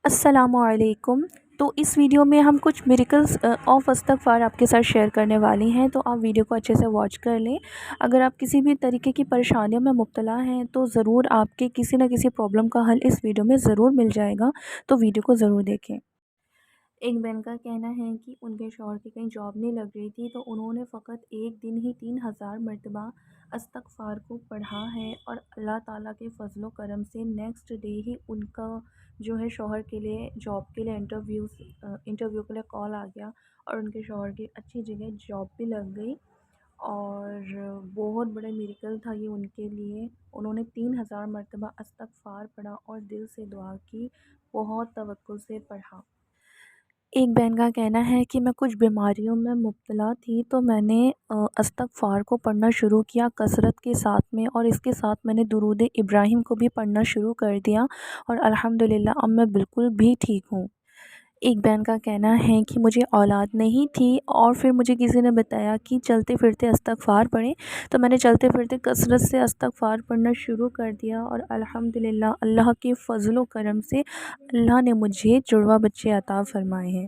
السلام علیکم۔ تو اس ویڈیو میں ہم کچھ میریکلز آف استغفار آپ کے ساتھ شیئر کرنے والی ہیں، تو آپ ویڈیو کو اچھے سے واچ کر لیں۔ اگر آپ کسی بھی طریقے کی پریشانیوں میں مبتلا ہیں تو ضرور آپ کے کسی نہ کسی پرابلم کا حل اس ویڈیو میں ضرور مل جائے گا، تو ویڈیو کو ضرور دیکھیں۔ ایک بہن کا کہنا ہے کہ ان کے شوہر کی کہیں جاب نہیں لگ رہی تھی، تو انہوں نے فقط ایک دن ہی 3000 مرتبہ استغفار کو پڑھا ہے، اور اللہ تعالیٰ کے فضل و کرم سے نیکسٹ ڈے ہی ان کا جو ہے شوہر کے لیے جاب کے لیے انٹرویو کے لیے کال آ گیا، اور ان کے شوہر کی اچھی جگہ جاب بھی لگ گئی، اور بہت بڑا میریکل تھا یہ ان کے لیے۔ انہوں نے 3000 مرتبہ استغفار پڑھا اور دل سے دعا کی، بہت توکل سے پڑھا۔ ایک بہن کا کہنا ہے کہ میں کچھ بیماریوں میں مبتلا تھی، تو میں نے استغفار کو پڑھنا شروع کیا کثرت کے ساتھ میں، اور اس کے ساتھ میں نے درود ابراہیم کو بھی پڑھنا شروع کر دیا، اور الحمدللہ اب میں بالکل بھی ٹھیک ہوں۔ ایک بہن کا کہنا ہے کہ مجھے اولاد نہیں تھی، اور پھر مجھے کسی نے بتایا کہ چلتے پھرتے استغفار پڑھیں، تو میں نے چلتے پھرتے کثرت سے استغفار پڑھنا شروع کر دیا، اور الحمدللہ اللہ کے فضل و کرم سے اللہ نے مجھے جڑواں بچے عطا فرمائے ہیں۔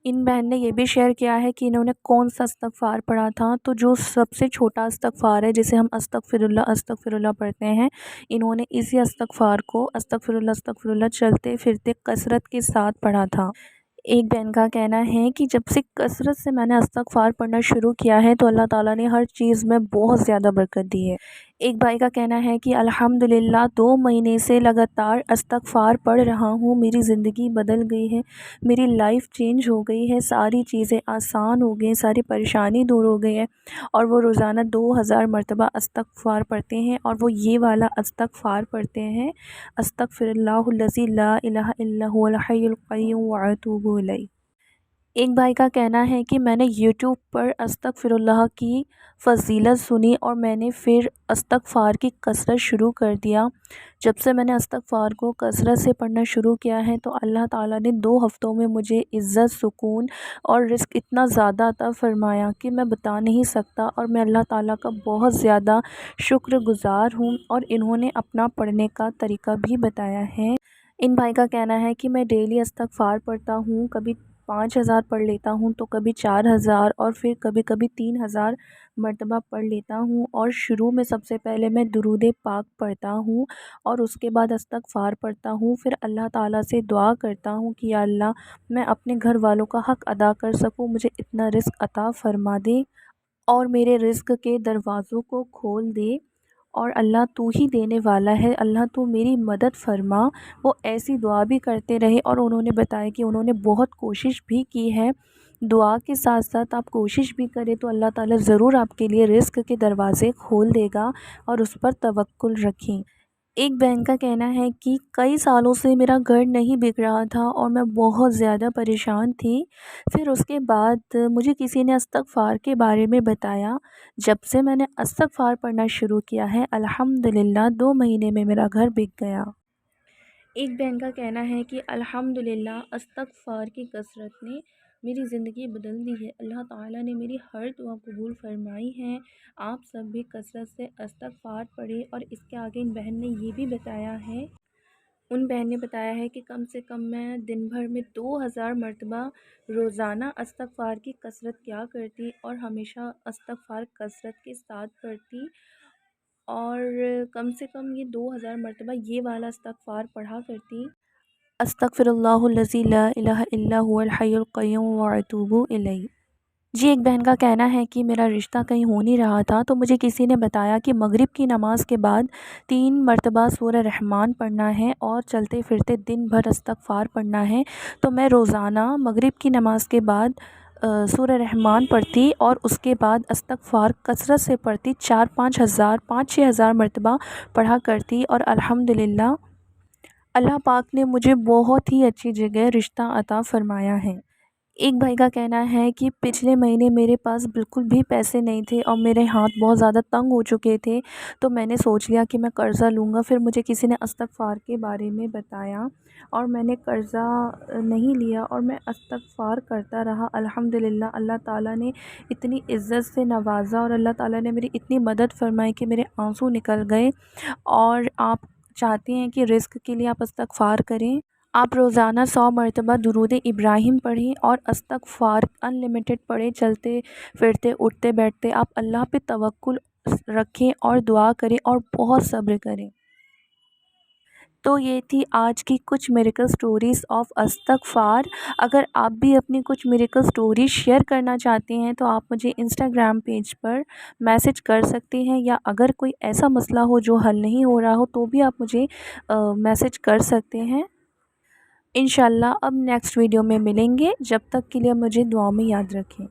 ان بہن نے یہ بھی شیئر کیا ہے کہ انہوں نے کون سا استغفار پڑھا تھا، تو جو سب سے چھوٹا استغفار ہے جسے ہم استغفر اللہ پڑھتے ہیں، انہوں نے اسی استغفار کو استغفر اللہ چلتے پھرتے کثرت کے ساتھ پڑھا تھا۔ ایک بہن کا کہنا ہے کہ جب سے کثرت سے میں نے استغفار پڑھنا شروع کیا ہے تو اللہ تعالیٰ نے ہر چیز میں بہت زیادہ برکت دی ہے۔ ایک بھائی کا کہنا ہے کہ الحمدللہ 2 مہینے سے لگاتار استغفار پڑھ رہا ہوں، میری زندگی بدل گئی ہے، میری لائف چینج ہو گئی ہے، ساری چیزیں آسان ہو گئی، ساری پریشانی دور ہو گئی ہے، اور وہ روزانہ 2000 مرتبہ استغفار پڑھتے ہیں، اور وہ یہ والا استغفار پڑھتے ہیں: استغفر اللہ الذی لا الہ الا هو الحی القیوم واتوب الیہ۔ ایک بھائی کا کہنا ہے کہ میں نے یوٹیوب پر استغفر اللہ کی فضیلت سنی، اور میں نے پھر استغفار کی کثرت شروع کر دیا۔ جب سے میں نے استغفار کو کثرت سے پڑھنا شروع کیا ہے تو اللہ تعالیٰ نے 2 ہفتوں میں مجھے عزت، سکون اور رزق اتنا زیادہ عطا فرمایا کہ میں بتا نہیں سکتا، اور میں اللہ تعالیٰ کا بہت زیادہ شکر گزار ہوں، اور انہوں نے اپنا پڑھنے کا طریقہ بھی بتایا ہے۔ ان بھائی کا کہنا ہے کہ میں ڈیلی استغفار پڑھتا ہوں، کبھی 5000 پڑھ لیتا ہوں تو کبھی 4000، اور پھر کبھی کبھی 3000 مرتبہ پڑھ لیتا ہوں، اور شروع میں سب سے پہلے میں درود پاک پڑھتا ہوں، اور اس کے بعد استغفار پڑھتا ہوں، پھر اللہ تعالیٰ سے دعا کرتا ہوں کہ یا اللہ میں اپنے گھر والوں کا حق ادا کر سکوں، مجھے اتنا رزق عطا فرما دے، اور میرے رزق کے دروازوں کو کھول دے، اور اللہ تو ہی دینے والا ہے، اللہ تو میری مدد فرما۔ وہ ایسی دعا بھی کرتے رہے، اور انہوں نے بتایا کہ انہوں نے بہت کوشش بھی کی ہے۔ دعا کے ساتھ ساتھ آپ کوشش بھی کریں تو اللہ تعالیٰ ضرور آپ کے لیے رزق کے دروازے کھول دے گا، اور اس پر توکل رکھیں۔ ایک بہن کا کہنا ہے کہ کئی سالوں سے میرا گھر نہیں بک رہا تھا، اور میں بہت زیادہ پریشان تھی، پھر اس کے بعد مجھے کسی نے استغفار کے بارے میں بتایا۔ جب سے میں نے استغفار پڑھنا شروع کیا ہے الحمدللہ 2 مہینے میں میرا گھر بک گیا۔ ایک بہن کا کہنا ہے کہ الحمدللہ استغفار کی کثرت نے میری زندگی بدل دی ہے، اللہ تعالیٰ نے میری ہر دعا قبول فرمائی ہے۔ آپ سب بھی کثرت سے استغفار پڑھیں۔ اور اس کے آگے ان بہن نے یہ بھی بتایا ہے، ان بہن نے بتایا ہے کہ کم سے کم میں دن بھر میں 2000 مرتبہ روزانہ استغفار کی کثرت کیا کرتی، اور ہمیشہ استغفار کثرت کے ساتھ پڑھتی، اور کم سے کم یہ 2000 مرتبہ یہ والا استغفار پڑھا کرتی: استغفر اللہ الذی لا الہ الا هو الحی القیوم واتوب الیہ۔ جی ایک بہن کا کہنا ہے کہ میرا رشتہ کہیں ہو نہیں رہا تھا، تو مجھے کسی نے بتایا کہ مغرب کی نماز کے بعد 3 مرتبہ سورہ رحمان پڑھنا ہے، اور چلتے پھرتے دن بھر استغفار پڑھنا ہے، تو میں روزانہ مغرب کی نماز کے بعد سورہ رحمان پڑھتی، اور اس کے بعد استغفار کثرت سے پڑھتی، 4-5 ہزار 5-6 ہزار مرتبہ پڑھا کرتی، اور الحمدللہ اللہ پاک نے مجھے بہت ہی اچھی جگہ رشتہ عطا فرمایا ہے۔ ایک بھائی کا کہنا ہے کہ پچھلے مہینے میرے پاس بالکل بھی پیسے نہیں تھے، اور میرے ہاتھ بہت زیادہ تنگ ہو چکے تھے، تو میں نے سوچ لیا کہ میں قرضہ لوں گا، پھر مجھے کسی نے استغفار کے بارے میں بتایا، اور میں نے قرضہ نہیں لیا، اور میں استغفار کرتا رہا۔ الحمدللہ اللہ تعالیٰ نے اتنی عزت سے نوازا، اور اللہ تعالیٰ نے میری اتنی مدد فرمائی کہ میرے آنسو نکل گئے۔ اور آپ چاہتے ہیں کہ رزق کے لیے آپ استغفار کریں، آپ روزانہ 100 مرتبہ درود ابراہیم پڑھیں اور استغفار انلمیٹڈ پڑھیں، چلتے پھرتے اٹھتے بیٹھتے آپ اللہ پہ توکل رکھیں اور دعا کریں اور بہت صبر کریں۔ تو یہ تھی آج کی کچھ میریکل سٹوریز آف استغفار۔ اگر آپ بھی اپنی کچھ میریکل سٹوریز شیئر کرنا چاہتے ہیں تو آپ مجھے انسٹاگرام پیج پر میسج کر سکتے ہیں، یا اگر کوئی ایسا مسئلہ ہو جو حل نہیں ہو رہا ہو تو بھی آپ مجھے میسج کر سکتے ہیں۔ انشاءاللہ اب نیکسٹ ویڈیو میں ملیں گے، جب تک کے لیے مجھے دعاؤں میں یاد رکھیں۔